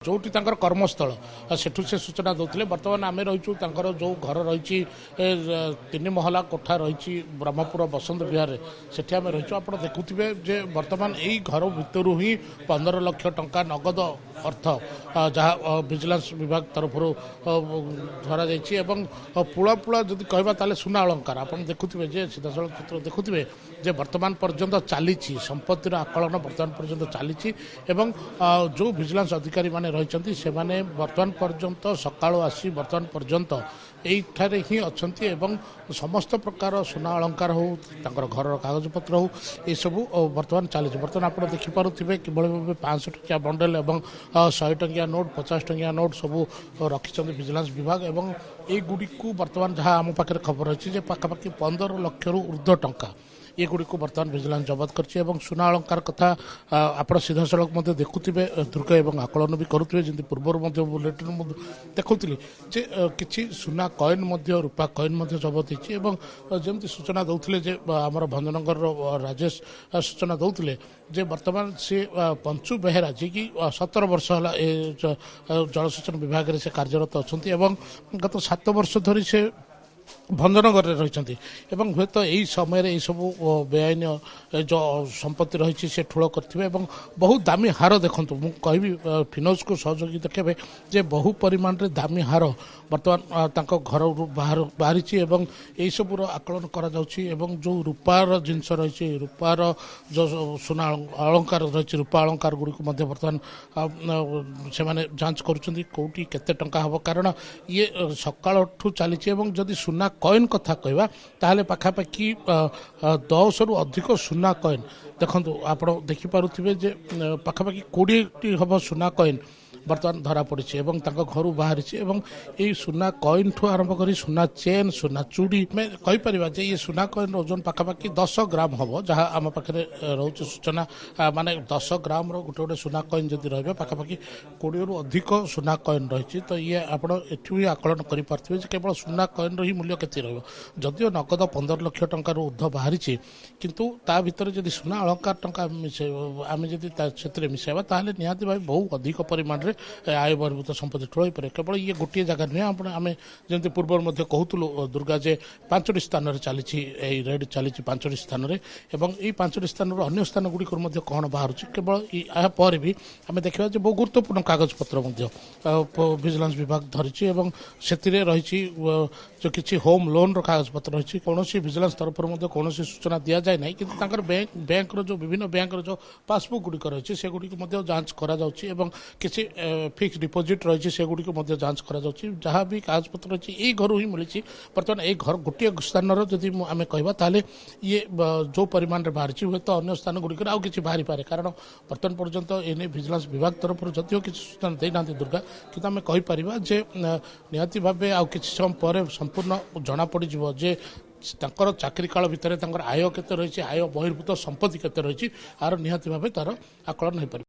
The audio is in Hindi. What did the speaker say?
जोटी कर्मस्थल सेठू से सूचना दौले बर्तमान आम रही जो घर रही तीन महला कोठा रही ब्रह्मपुर बसंत विहार से आम रही आप देखुवे जे बर्तमान यही घर भितर ही 15 लाख टंका नगद अर्थ जहाँ विजिलेंस विभाग तरफ धरा पुला पुला जदि कहवा सुना अलंकार आप देखुवे जे सीधासल चित्र देखुवे जे वर्तमान पर्यंत चली संपत्तिर आकलन वर्तमान पर्यंत चली जो विजिलेंस अधिकारी माने रही से माने वर्तमान पर्यंत सकाळु आसी वर्तमान पर्यंत एठारे ही अच्छी एवं समस्त प्रकार सुना अलंकार हो घर कागजपत्र हो ये सबू वर्तमान चली बर्तमान आप देखिपे कि भाव 500 टंकिया बंडल और 100 टंकिया नोट 50 टंकिया नोट सबू रखिंट विजिलेंस विभाग एवं युड़ी वर्तमान जहाँ आम पाखे खबर अच्छी पाखापाखि 15 लाख रु ऊर्ध्व टंका ये गुड़ी को बर्तमान विजिलेंस जबत कर सुना अलंकार कथा आप सीधा सड़क देखुवे दुर्ग एवं आकलन भी करुवे जमी पूर्व बुलेटिन देखुली जे किसी सुना कॉइन रूपा कॉइन जबत होती सूचना दौले आमर भंजनगर राजेश सूचना दौले जे वर्तमान से पंचु बेहेरा जी की 17 वर्ष है जलसेचन विभाग से कार्यरत अच्छा गत 7 वर्ष धरी से भंजनगर रही हूँ तो यही समय यही सब बेआईन जो संपत्ति रही से ठूल करें बहुत दामी हार देखूँ मुझे कहि फिनोज को सहयोगी देखे जे बहु परिमाण रे दामी हार बर्तमान घर बाहरी यही सबूर आकलन करा जो रूपार जिनस रही रूपार जो सुना अलंकार रही रूपा अलंकार गुड़ी को बर्तमान से जांच करोटी केते टंका हम कारण ये सकाळ चली जदि सुना कॉइन कथा कहवा ताहले पाखापाखि 10 रु अधिक सुना कॉइन देखो आप देखिपे जे पाखापाखि 20 हम सुना कॉइन बर्तमान धरा पड़ी घर बाहरी यही सुना कॉइन ठू आरंभ कर सुना चेन सुना चूड़ी में कहीपर ये सुना कॉइन ओजन पाखापाखि 10 ग्राम हम जहाँ आम पाखे रोच सूचना माने 10 ग्राम गोटे गोटे सुना कॉइन जदि रही पाखापाखि 20 रु अधिक सुना कॉइन रही तो ये आपठी भी आकलन करें केवल सुना कॉइन रही मूल्य केते रदियो नगद 15 लाख टंका ऊर्ध्व बाहरी किंतु ता भितर जदि सुना अलंकार टंका आम जदि मिसाइबा ताहले निहाती भाई बहुत अधिक परिमाण आय बहिर्भूत संपत्ति ठूल पारे केवल ये गोटे जगह नुहे आम जमी पूर्व कहूलु दुर्गा जे 5टी स्थान चली रेड चली 5टी स्थान में यही 5टी स्थान अन्य स्थान गुड़िक कौन बाहर केवल यापर भी आम देखा बहुत गुरुत्वपूर्ण कागजपत्र विजिलेंस विभाग धरी से रही जो किसी होम लोन कागजपत्र रही कौन विजिलेंस तरफ कौन सूचना दि जाए ना कि बैंक जो विभिन्न बैंक जो पासबुक गुड़िक रही से गुड़िक जांच करा किसी फिक्स डिपोजिट रही से गुड़ी को जांच करा जहाँ भी कागजपत्र अच्छी यही घर ही मिली बर्तमान ये घर गोटे स्थान जदि आम कहवा ये जो परिमाण में बाहरी हुए तो अन्य स्थान गुड़िक आउ कि बाहरी पारे कारण बर्तमान पर्यंत एने विजिलेंस विभाग तरफ जदिव किसी सूचना देना दुर्गा कि आम कहीपर जे निहाती भाव आउ कि समय पर संपूर्ण जना पड़ जे चाकरी काल भितर आय केते रही आय बहिर्भूत संपत्ति केते रही आर निहाती भाव तार आकलन हो पार।